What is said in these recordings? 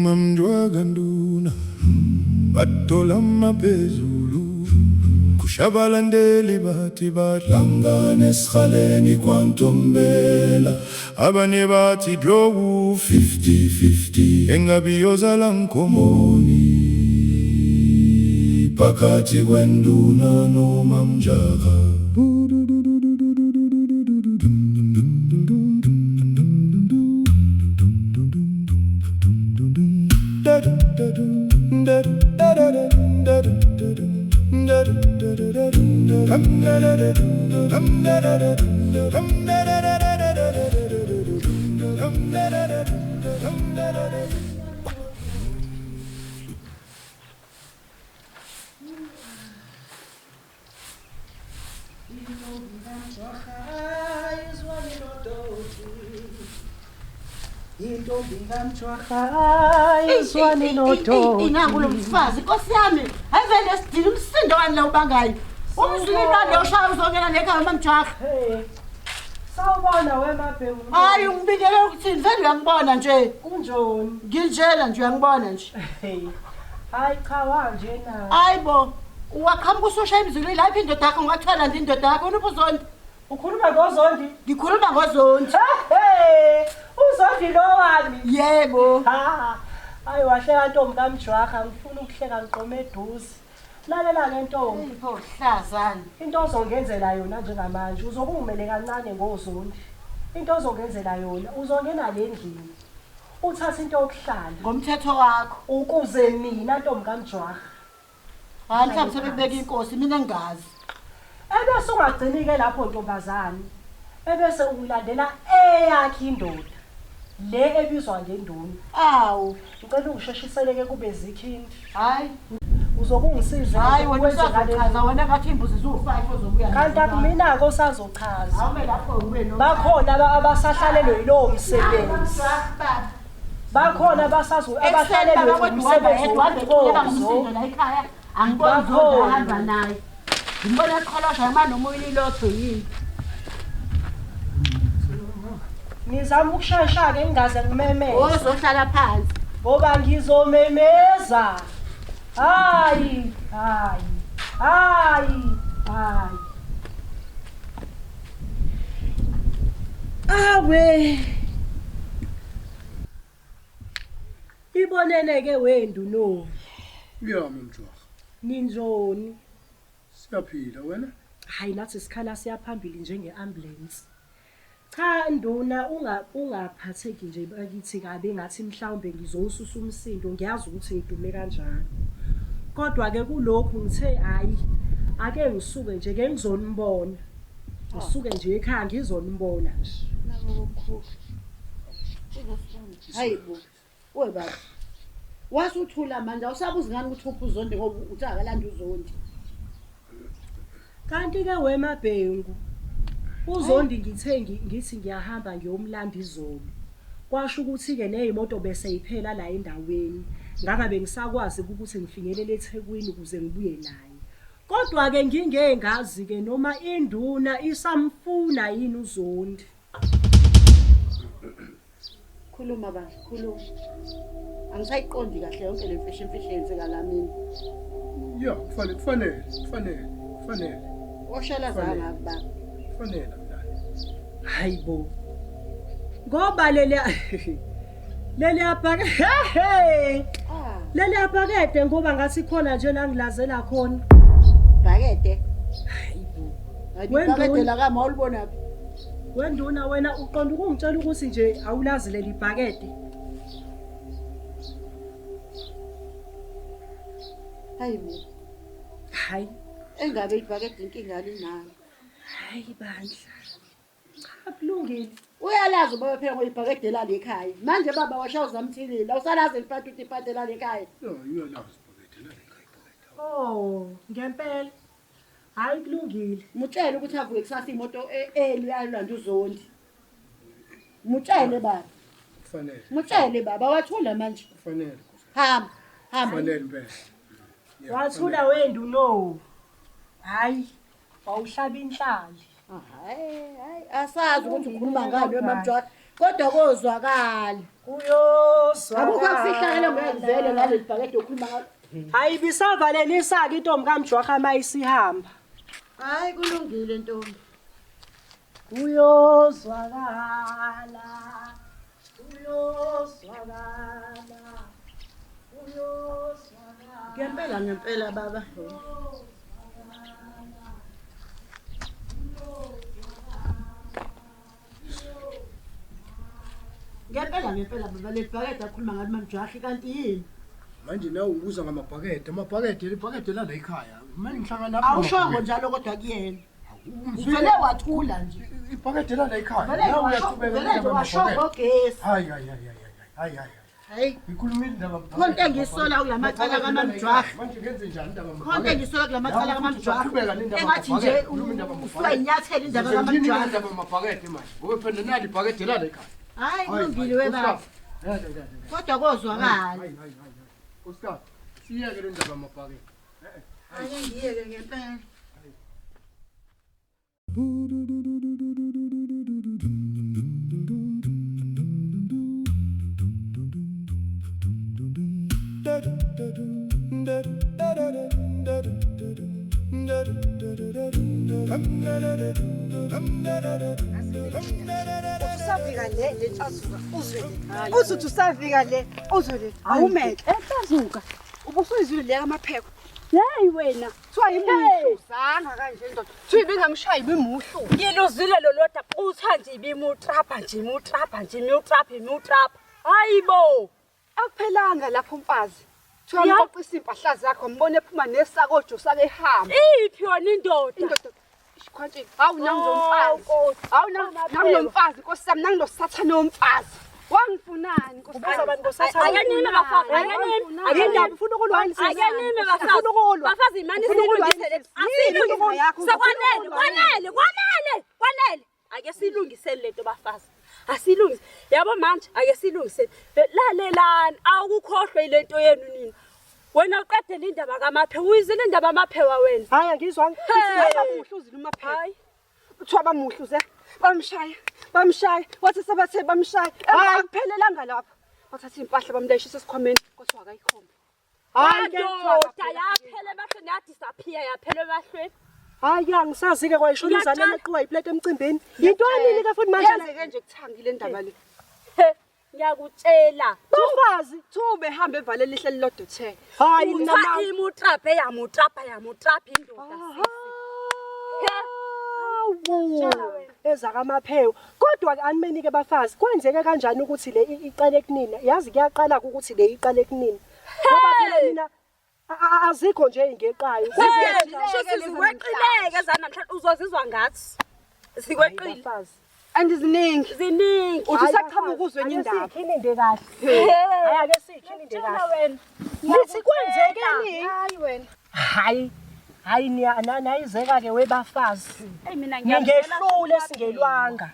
Mamdwaganduna batola maphezulu kushabalandeli bathi badlangane esikhaleni kwantombela abanye bathi dlowu 50-50 engabiyozala nkomoni phakathi kwenduna nomamjaka Inangulo mfazi Nkosi yami avele sidile umsindo wani la ubangayo umzulilwane oshaya uzongena nekhaya mamjaha sawubona wemabhengu hayi ungibikele ukuthini vele uyangibona nje kunjoni nginjena nje uyangibona nje hayi cha wanje na hayibo uwaqhamuka usoshaya imizulu la iphi indoda yakho ungathwala ndi indoda yakho unuphi uzondi ukhuluma ngozondi ngikhuluma ngozondi uzondi lo wami yebo hayi wahleka ntombi kamjwaha ngifuna ukuhleka ngiqome eduze lalela ke ntombi pho hlazana into ozongenzela yona njengamanje uzokungimele kancane ngozondi into ozongenzela yona uzongena le ndlini uthatha into yokuhlala ngomthetho wakho ukuze mina ntombi kamjwaha hayi mhlawumbe sebebeka inkosi mina engazi ebese ungagcini ke lapho ntombazane ebese ungilandela eyakhe indoda le ebizwa ngenduna awu ngicela ungisheshiseleke kube zikhindi hayi uzokungisiza hayi wena usazochaza wena ngathi imbuzi ziwu5 ozobuya kanti akumina ko sazochaza awume lapho ube no bakhona abasahlalelwe yilowo msebenzi bakhona abahlalelwe umsebenzi womsindo la ekhaya angiboni zohamba naye ngibona eqholosha yama nomoyini lotho yini ngizama ukushayisha ke ngingaze ngimemeze ozohlala phansi ngoba ngizomemeza hayi awe ibonene ke wendu no mamjaha ninjoni siyaphila wena hayi nathi sikhala siyaphambili njenge-ambulance cha nduna ungaphatheki nje bakithi kabe ngathi mhlawumbe ngizowususa umsindo ngiyazi ukuthi ngidume kanjalo kodwa ke kulokhu ngithe hayi ake ngisuke nje ke ngizonibona ngisuke nje ekhaya ngizonibona nje nakukhulu hayibo we baba wasuthula manje awusabuzi ngani ukuthi uphi uzondi ngoba uthi akalanda uzondi kanti ke wemabhengu uzondi ngithe ngithi ngiyahamba ngiyomlanda izolo kwasho ukuthi ke nezimoto bese iphela la endaweni ngabe ngisakwazi ukuthi ngifinyelele eThekwini ukuze ngibuye naye kodwa ke ngingengazi ke noma induna isamfuna yini uzondi khuluma bandla khuluma angisayiqondi kahle yonke le mfisho yenzeka la mina ya kufanele oshala zanga baba kufanele hayibo ngoba leli abhakede ngoba ngathi khona nje la ngilazela khona bhakede hayibo bhakede la kama ulibona phi wenduna wena uqonda ukungitshela ukuthi nje awulazi leli bhakede hayibo hayi engabe ibhakede inkinga linayo hayi bandla cha kulungile uyalazi ubaba phela ngoyibhakede la lekhaya manje baba washawuza umthilile awusalazi liphatha ukuthi iphathe la lekhaya uyalazi ibhakede la lekhaya oh ngempela hayi kulungile mutshele ukuthi avuke kusasa imoto eliyalanda uzondi mutshele baba kufanele mutshele baba wathula manje kufanele hamba kufanele impela wathula wendu no hayi wawuhlaba inhlali hayi asazi ukuthi ukhuluma ngani wemamjwara kodwa kozwakala akukho kufihlakele ngekuvele ngaleli bhakede okhuluma ngalo. Hayi bisavalelisa ke intombi kaMjwara mayisihamba. Hayi kulungile ntombi. Uyozwakala. Ngempela baba. Ngempela baba le bhakede akhuluma ngalo MaMjwara kanti yini? Manje nawe ubuza ngamabhakede libhakede la ekhaya manje ngihlangana lapho Awushongo njalo kodwa kuyena. Uvele wathula nje. ibhakede la ekhaya Vele nawe uyaqhubeka vele washongo gesi. hayi Hayi. ngikhulumile indaba Konke engisola kulamacala kaMaMjwara. manje ngenze njani indaba Konke engisola kulamacala kaMaMjwara. Qhubeka nendaba Engathi nje ufuna inyathela indaba kaMaMjwara. indaba mabhakede manje ngoba phela nali ibhakede la ekhaya Hayi kulungile webaba. Kodwa kozwakala. Oscar siyeke le ndaba mabhakede Ake ngiyeke ngempela. Usafika le letshazuka uzwele. Uthi usafika le uzwele. Awumeke. Etazuka. Ubusuyizwile le kamapheko. Hey wena. Kuthiwa imuhlu zanga kanje ndoda. Kuthiwa ibingamshaya ibimuhlu. Ngiluzile lo loda utha nje ibimutrapha nje imutrapha. Hayibo. Akuphelanga lapho mfazi. Kuthiwa mqoqisa impahla zakho mbone ephuma nesakojo sake ehamba. Iphi yona indoda? Indoda isikhwantshini. Hawu nangizomfazi. Hawu nangizomfazi Nkosi sami nangilosathane womfazi. Wangifunani Nkosi Ubuza abantu bosathane. Akanime bafazi. Akendabi ufuna ukulwanisisa. Akanime bafazi. Bafazi imani silungisele. Kwanele. Ake silungisele lento bafazi. Asilungise. Yabo manje ake silungisele. Lalelani awukukhohlwe lento yenu nini. Wena uqedele indaba kaMaphe uyizile indaba kaMaphewa wena. Hayi angizwanga. Bamuhlu uzile uMaphe. Hayi. Kuthiwa bamuhluze. Bamshaya. Wathi sebathe bamshaya. Akuphelelanga lapho. Wathatha impahla bamlayishisa esikhwameni kwathiwa akayikhombe. Hayi ndoda yaphela ebahlweni yadisappear yaphela ebahlweni. Hayi angisazi ke kwayishona izana emeqiwa iplate emcimbini. Yintoni nini ke futhi manje? Yenzeke nje kuthangile indaba le. Ngiyakutshela. Bafazi. Thube hamba evalele lihle lilodwa the. Hayi Uthatha imutrapha yamutrapha indoda. Eza kaMaphewa kodwa ke animeni ke bafazi kwenzeke kanjani ukuthi le iqale kunina yazi kuyaqala ukuthi le iqale kunina ngoba phela mina azikho nje ingeqayo Sizikweqileke zanamhlanje uzozizwa ngathi. Sikweqile. bafazi Andiziningi. Ziningi. Uthi usaqhamuka uzweni indaba. Sikhilinde kahle hayi ake sikhilinde kahle nithi kwenzekeni Hayi wena. hayi nayizeka ke webafazi Hey mina ngehlule singelwanga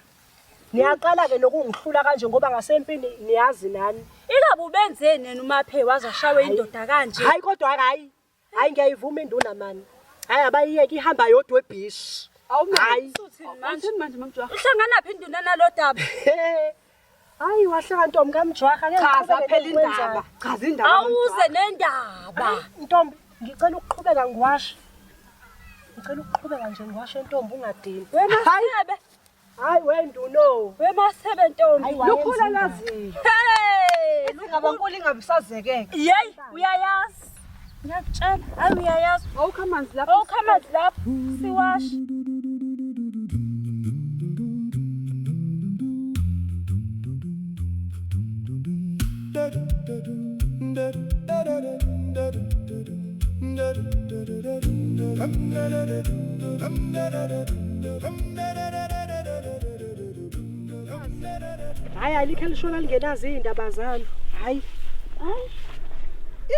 niyaqala ke lokungihlula kanje ngoba ngasempini niyazi nani Ingabe ubenzeni yena uMaphe wazashawe indoda kanje? hayi kodwa hayi ngiyayivuma induna mani hayi abayiyeke ihamba yodwa ebhishi hayi Uthini manje MaMjwara? Uhlangana phi induna nalodaba? hayi wahleka ntombi kaMjwara Chaza phela indaba. Chaza indaba. Awuze nendaba. ntombi ngicela ukuqhubeka ngiwashe nje ngiwashe ntombi ungadini Wemasebe. hayi wenduno Wemasebe ntombi. Lukhula lazi. Hey! Singabankulu ingabisazekeke. Yey, uyayazi. Ngiyakutshela, hayi uyayazi. Awukho amanzi lapho. Awukhamanzi lapho. Siwashe. hayi alikho lishona lingenazi indaba zami hayi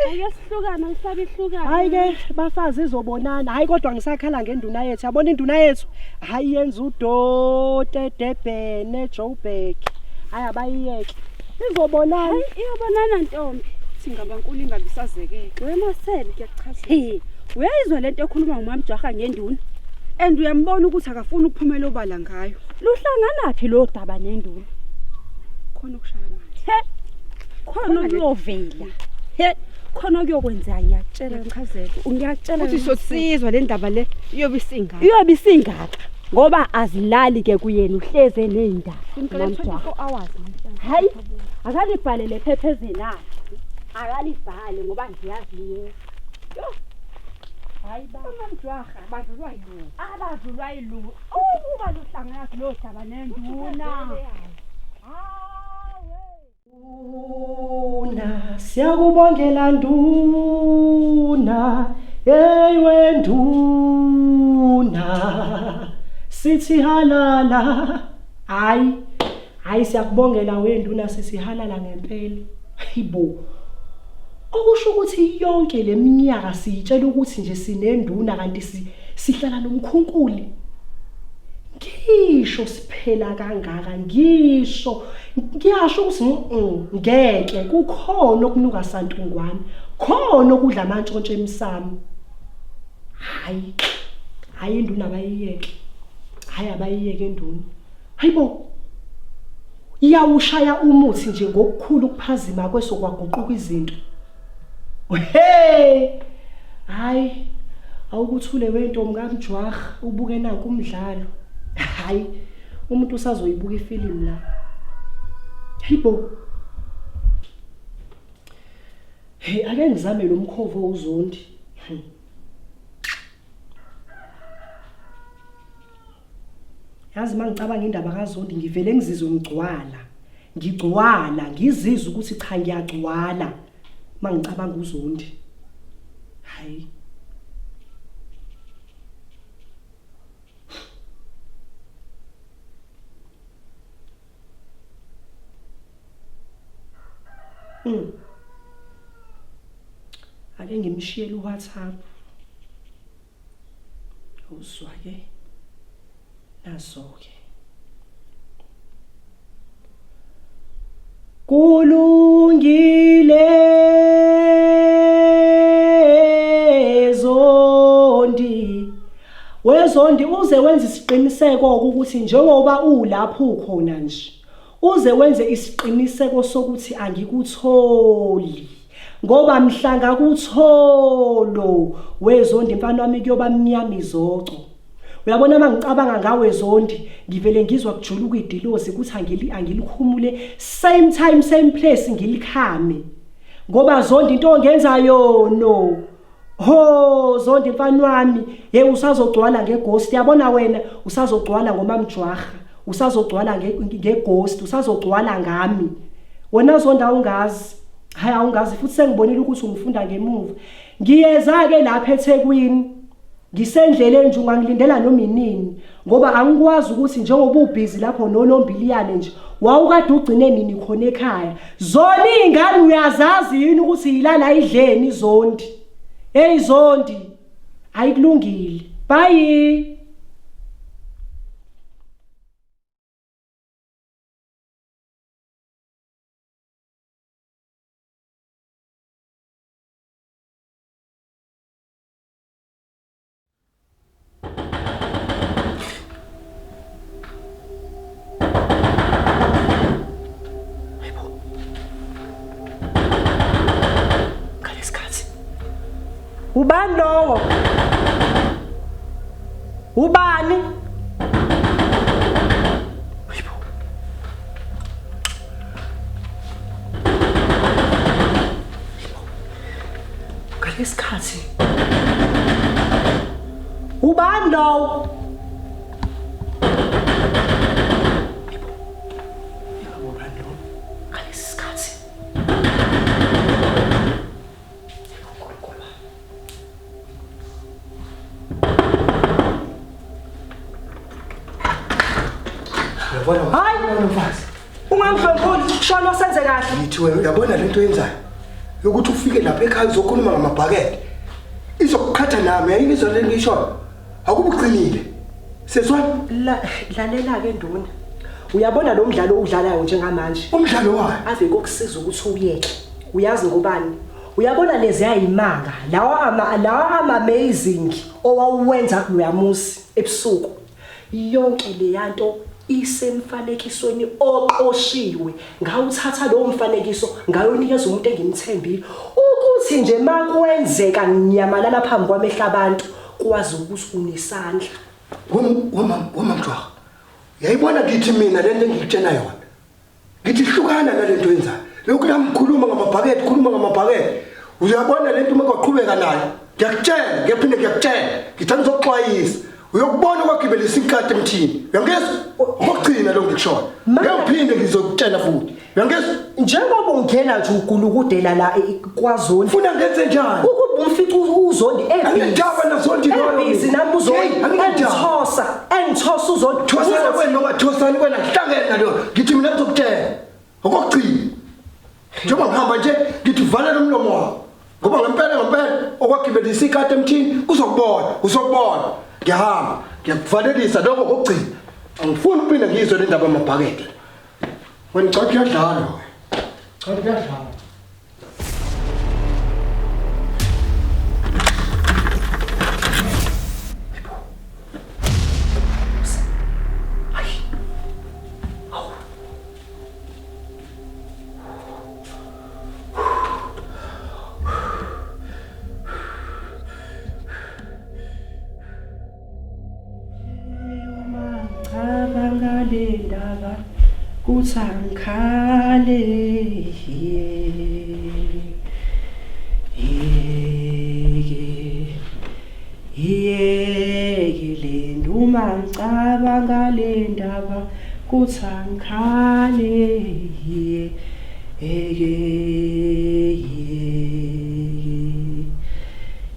Ake sihlukana isabe ihlukana. hayi ke bafazi izobonana hayi kodwa ngisakhala ngenduna yethu yabona induna yethu hayi yenza uDote Debene eJoburg hayi abayiyeke izobonana Iyabonana ntombi. Singabankulu ingabisazekeke. Wemasebe kuyachaza. Uyayizwa lento ekhuluma uMaMjwara ngenduna? And uyambona ukuthi akafuni ukuphumela obala ngayo. Luhlangana phi lo daba nenduna? khona ukushaya manje. He. Khona ukuyovela. He. Khona ukuyokwenza ngiyakutshela Ngichazela. ngiyakutshela Uthi sosizwa le ndaba le iyobe isingaka. iyobe isingaka ngoba azilali ke kuyena uhleze nezindaba. Ngicela 24 hours namhlanje. Hayi akalibhalele ephephezeni lakhe. Akalibhale ngoba ngiyazi yena. Yo. Hayi ba Amamjwaha badlulwa yilo. abadlulwa yilu. Ukuba luhlangana kulo daba nenduna. Nduna, siyakubongela nduna, hey wenduna, sithi halala. Hayi siyakubongela wenduna sisihalala ngempela. Hayibo. Okusho ukuthi yonke leminyaka siyitshela ukuthi nje sinenduna kanti sihlala nomkhunkuli. Ngisho siphela kangaka ngisho ngiyasho ukuthi ngeke kukhona okunuka santungwana khona okudla amantshontshe emsamo. Hayi induna abayiyeke. Hayi abayiyeke induna. Hayibo. Iyawushaya umuthi nje ngokukhulu ukuphazima kwesokwaguquka izinto. Hey! Hayi awukuthule wentombi kaMjwaha ubuke nanku umdlalo. Hayi umuntu usazoyibuka ifilimu la. Hayibo. Hey ake ngizame lo mkhovo uZondi. Yazi mangicabanga indaba kaZondi ngivele ngizizwe ngigcwala ngizizwe ukuthi cha ngiyagcwala mangicabanga uZondi. Hayi ake ngimshiyele uWhatsApp. Uzwa ke nazo ke kulungile Zondi weZondi uze wenza isiqiniseko ukuthi njengoba ulapho ukhona nje uze wenze isiqiniseko sokuthi angikutholi ngoba mhlanga kutholo weZondi mfana wami kuyoba mnyama izoco. Uyabona mangicabanga ngawe Zondi ngivele ngizwa kujuluka idilozi ukuthi angilikhumule same time same place ngilikhame ngoba Zondi into ongenzayo no ho Zondi mfana wami usazogcwala ngeghost. Yabona wena usazogcwala ngoMamjwaha usazogcwala ngeghost usazogcwala ngami wena Zondi awungazi. Hayi awungazi futhi sengibonile ukuthi ungifunda ngemuva. Ngiyeza ke lapha eThekwini ngisendleleni nje ungangilindela noma inini ngoba angikwazi ukuthi njengoba ubhizi lapho noNombiliyane nje wawukade ugcine nini khona ekhaya. Zona ingane uyazazi yini ukuthi yilala idleni Zondi. Hey Zondi ayikulungile. Bye. Ubani lowo? Ubani? Ngalesikhathi. Ubani lowo? Hayi mfazi ungangihlomboli ukushona osenze kahle Yithi wena uyabona lento yenzayo yokuthi ufike lapha ekhaya uzokhuluma ngamabhakede izokukhatha nami yayizwa le ngisho akubuqinile sezwana lalela ke nduna uyabona lo mdlalo udlalayo njengamanje umdlalo wayo ave kokusiza ukuthi uyeke uyazi ngobani uyabona lezi ayimanga lawa amazing owawuwenza kuyamusi ebusuku yonke le yanto isemfanekisweni oqoshiwe ngawuthatha lowo mfanekiso ngayonikeza umuntu engimthembile ukuthi nje makwenzeka ngiyamalala phambi kwamehla abantu kwazi ukuthi unesandla wamamjwa yayibona ngithi mina lento engikutshena yona ngithi hlukana nalento yenzayo lokhu namkhuluma ngamabhakede uyabona lento uma kwaqhubeka nayo ngiyakutshela ngiyaphinde ngiyakutshela ngithanda ukuxwayisa uyokubona kwagibela isikade emthini uyangezwa ngokugcina lo ngikushoyo ngiyaphinde ngizokutshela futhi uyangezwa njengoba ungena nje ugulukudela la kwaZondi ufuna ngenze njani ukuba umfica uZondi angijaba naZondi loyo ebhizi nami uZondi engithosa uZondi thosana kwena ungathosani kwena hlangene nalo ngithi mina ngizokutshela ngokugcina njengoba ngihamba nje ngithi valela umlomo wakho ngoba ngempela okwagibela isikade emthini uzokubona ngiyahamba ngiyakuvalelisa lokho ngokugcina angifuni ukuphinde ngizwe le ndaba amabhakede wena cha kuyadlala cha kuyadlala ndaba kuthangikhale yeke noma ngicabanga le ndaba kuthangikhale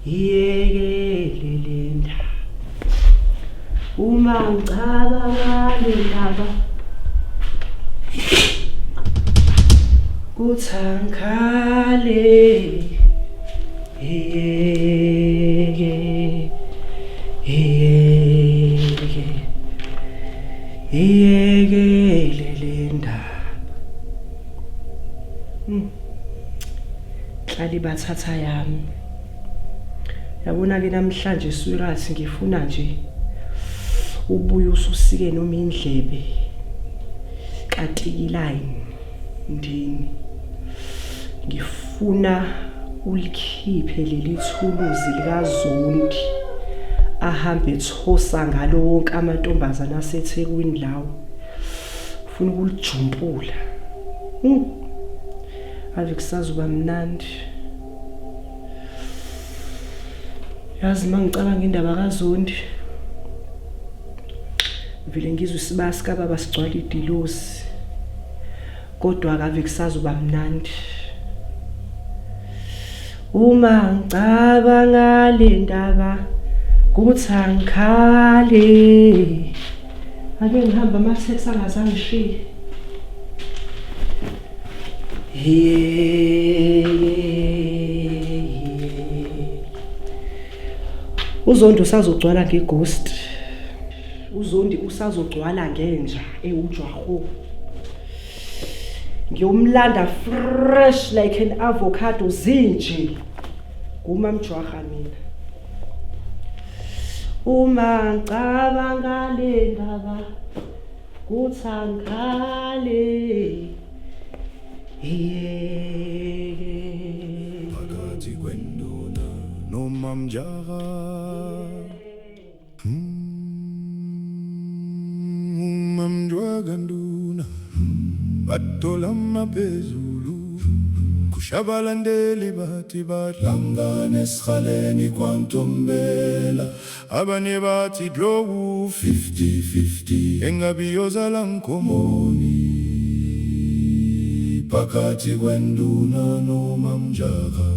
yeke le ndaba uma ngicabanga le ndaba kuthangikhale le ndaba hlali bathatha yami yabona ke namhlanje swirathi ngifuna nje ubuye ususike noma indlebe kaTikiline ndini ngifuna ulikhiphe leli thuluzi likaZondi ahambe ethosa ngalo wonke amantombazana aseThekwini lawo ufuna ukulijumpula ave kusazoba mnandi yazi mangicabanga indaba kaZondi vele ngizwe isibasi kababa sigcwala idilosi kodwa ake kusazoba mnandi uma ngicabanga le ndaba kuthangikhale ake ngihamba amatheksi angazange ngishiye uZondi usazogcwala ngeghost uZondi usazogcwala ngenja ewujwaho ngiyomlanda fresh like an avocado zinje kumamjwaha mina uma ngicabanga le ndaba kuthangikhale phakathi kwenduna nomamjaha umamjwaganduna batola maphezulu kushabalandeli bathi bahlangane esikhaleni kwantombela abanye bathi dlowu 50-50 engabiyozala nkomoni phakathi kwenduna nomamjaha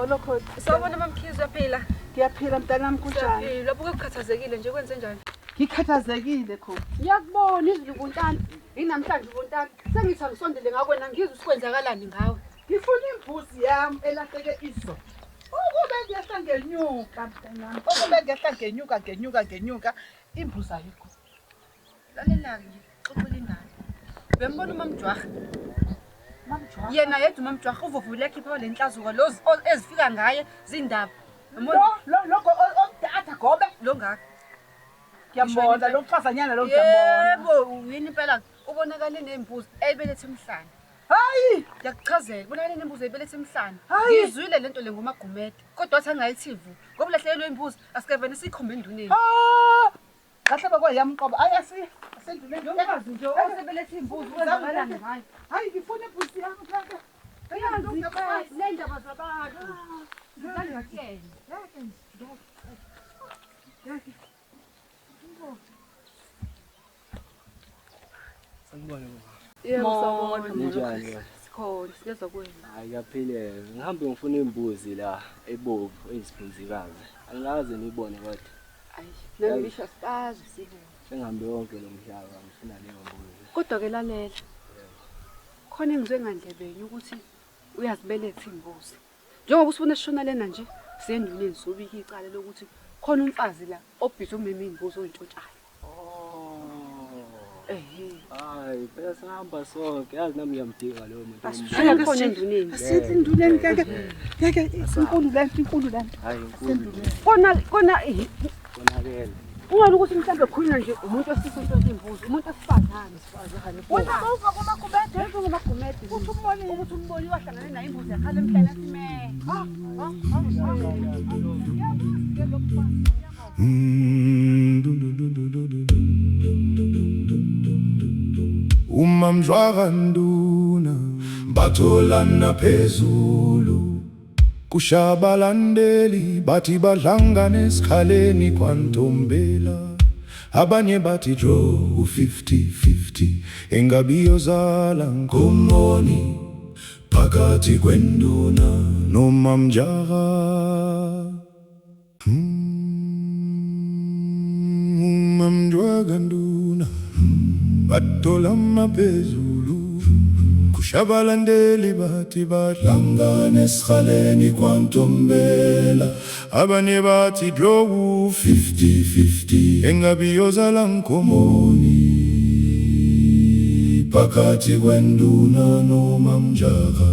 Molo khona. Sawubona mamkhizi uyaphila? Ngiyaphila mntanami kunjani? Uyaphila, ubuke ukhathazekile nje kwenze njani? Ngikhathazekile khona. Ngiyakubona izulubuntana. Inamhlanje ubuntana. Sengithi angisondele ngakwena ngizwe ukwenzakalani ngawe. Ngifuna imbuzi yami elahleke izolo. Ukube ngiyahla ngenyuka mntanami. Ukube ngiyahla ngenyuka imbuzi ayikho. Lalela-ke nje, xoxela indaba. Bembona umamjwarha. Yena yedwa umamjwarha uvuvule ekhipha le nhlazuko lozi ezifika ngaye zindaba. Lokho okudata gobe. Lo ngaka. Ngiyambona lo mfazanyana lo ngiyambona. Yebo, yini impela ubonakale nembuzi ebelethe emhlanje. Hayi! Ngiyakuchazela, ubonakale nembuzi ebelethe emhlanje. Hayi! Ngizwile lento le ngomagumede, kodwa wathi angayithi-vu. Ngoba ulahlekelwe imbuzi, asikevene siyikhombe enduneni. Kahle bakweyamqobo. Asendlule nje Yazi nje osebelethe imbuzi kwenzakalani ngayo. Hayi ngifuna imbuzi yami kaka. Yazi le ndaba zabantu. Ngizakutshela. Sanibona baba. Yebo, sawubona. Ninjani baba? Sikhona, siyeza kwenu. Hayi kuyaphileka. Ngihambe ngifuna imbuzi la ebovu eyisiphunzikazi. Angaze niyibone kodwa. Ayi, nami ngisho sibazi sibona. Sengihambe wonke lo mhlaba ngifuna leyo mbuzi. Kodwa-ke lalela. Khona engizwe ngandlebeni ukuthi uyazibeletha imbuzi. Njengoba usifuna esishona lena nje, siyenduleni sobika icala lokuthi khona umfazi la obhize umeme imbuzi oyintshotshayo. Hayi, phela sihamba sonke. Yazi nami ngiyamdinga loyo muntu. Asishona khona enduneni. Asithi induleni kaka. Inkulu lento. Hayi inkulu. Kona Konakele. ungabe ukuthi mhlawumbe khona nje umuntu osisonke imbuzi, umuntu osifazane. Wena mawuva komagumede, yebo komagumede. Ukuthi umboni wahlangana nayo imbuzi yakhala emhlane asime. Umamjwarha nduna batholana phezulu kushabalandeli bathi badlangane esikhaleni kwantombela abanye bathi draw 50-50 engabiyozala ngomoni phakathi kwenduna nomamjwarha umamjwarha nduna batholana phezulu kushabalandeli bathi badlangane esikhaleni kwantombela abanye bathi draw 50-50 engabiyozala ngomoni phakathi kwenduna nomamjwarha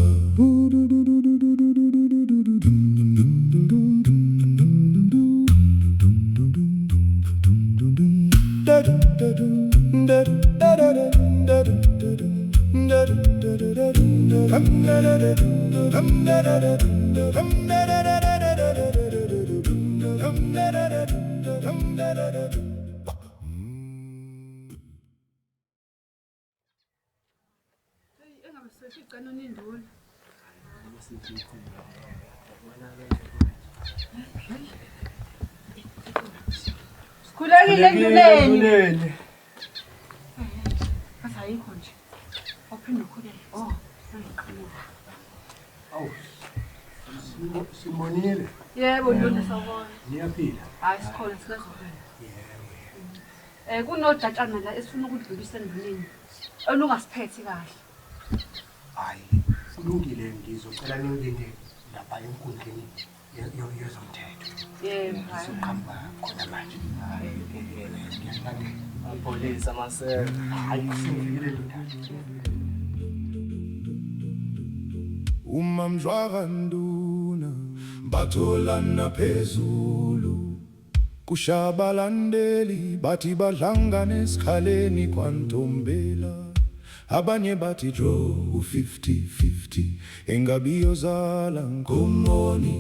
Sikhulekile enduneni. Asayikho nje. Ophinde ukhuleke. Simbonile. Yebo nduna sawubona. Niyaphila. Hayi sikhona sikazobona. Kunodatshana la esifuna ukudlulisa enduneni. Olungasiphethi kahle. Hayi, kulungile ngizocela ningilinde lapha enkundleni yezomthetho. Yebo. Sizoqhamba khona manje. Ngiyalandela. Apolisi amasela. Hayi, singifikile ndoda. Umamjwarha nduna batholana phezulu kushabalandeli bathi badlangane esikhaleni kwantombela abanye bathi draw 50-50 engabiyozala ngomoni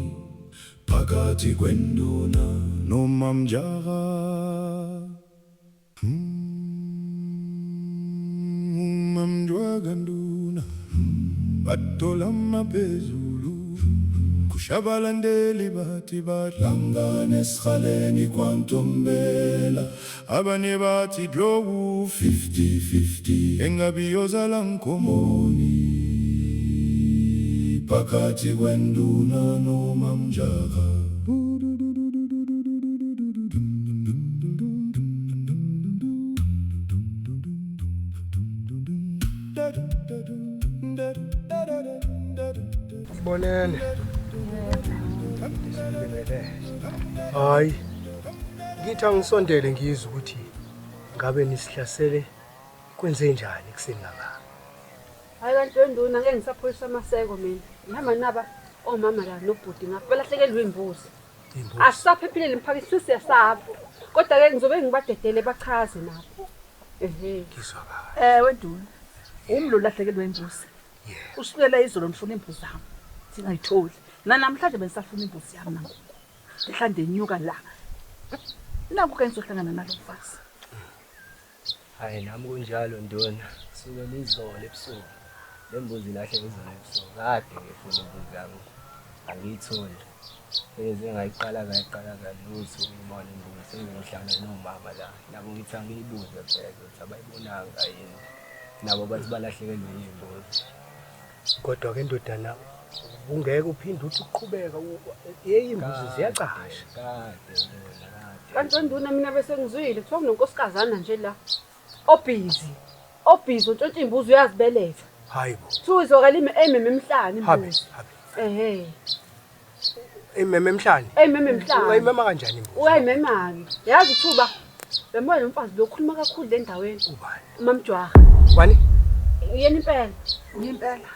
phakathi kwenduna nomamjwarha umamjwarha nduna batholana phezulu kushabalandeli bathi badlangane esikhaleni kwantombela abanye bathi draw 50-50 engabiyozala ngomoni phakathi kwenduna noMamJaga. Sibonene. Hayi. Ngithi angisondele ngizwe ukuthi ngabe nisihlasele kwenze njani kuseni ngaka. Hayi kanti wenduna ngeke ngisapholisa amaseko mina. Ngihamba naba omama la nobhuti ngapha balahlekelwe imbuzi. Asisaphephile emphakathini siyasaba. Kodwa ke ngizobe ngibadedele bachaze nabo. Ngizwa kahle. Wenduna. Umlo lahlekelwe imbuzi. Usukela izolo ngifuna imbuzi yami. Singayitholi. Namhlanje bengisafuna imbuzi yami nangu. Ndihlande inyuka la. Nangu ke ngizohlangana nalo mfazi. Hayi nami kunjalo ndona. Suke lizolo ebusuku. Lembuzi lahle izolo ebusuku. Kade ngifuna imbuzi yami. Angiyitholi. Bese ngayiqala lutho ngibona imbuzi sengihlangana nomama la. Nabo ngithi angiyibuze phela ukuthi abayibonanga yini. Nabo bathi balahlekelwe yimbuzi. Kodwa ke ndodana ungeke uphinde uthi uqhubeka imbuzi ziyacasha. Kade Kanti wenduna mina bese ngizwile kuthiwa kunonkosikazi nje la. Obhizi untshontsha imbuzi uyazibeletha. Hayibo. Sizokala ememe emhlanje imbuzi. Ememe emhlanje. Ememe emhlanje. Uyayimema kanjani imbuzi? Uyayimema-ke. Yazi Thuba bembona umfazi lokhuluma kakhulu le ndaweni. Ubani? uMamJwaga. Wani? Uyena impela. Ngimpela.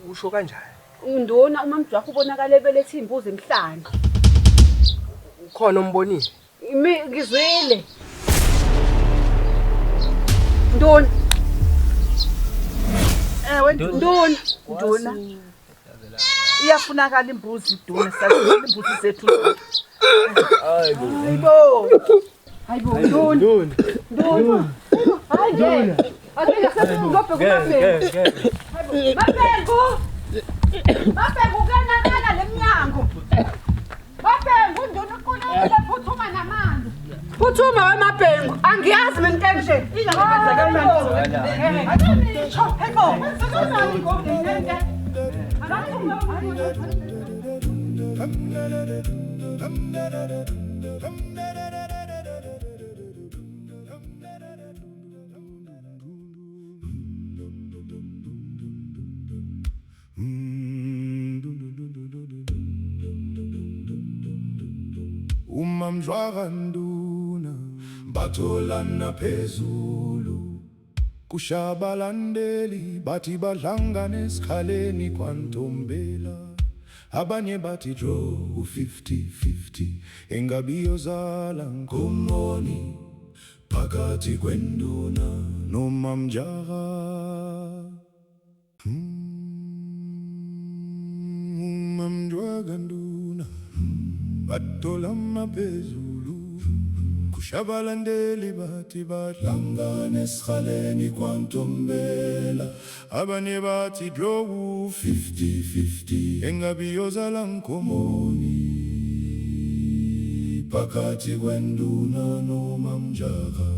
Usho kanjani? Unduna uMamJwaga ubonakala ebelethe imbuzi emhlanje. Ukhona umbonile? Ngizwile. Nduna. Nduna. Iyafunakala imbuzi iduna sasizile imbuzi zethu. Hayibo Nduna. Hayi. Ake sasingophe kuMaphengu. Maphengu kanakala lemnyango. Maphengu Nduna uqulekile phuthuma namanzi. Phuthuma weMaphengu. Angiyazi mina into enje. Ingakwenzeka manje. Ake nisho pheko. Sesizani ngomdinenge. uMamJwaga nduna batholana phezulu kushabalandeli bathi badlangana esikhaleni kwaNtombela abanye bathi draw 50-50 engabiyozala Nkomoni phakathi kwenduna noMamJaga. uMamJwaga nduna batholana phezulu kushabalandeli bathi badlangana esikhaleni kwaNtombela abanye bathi draw 50-50 engabiyozala Nkomoni phakathi kwenduna noMamJaga.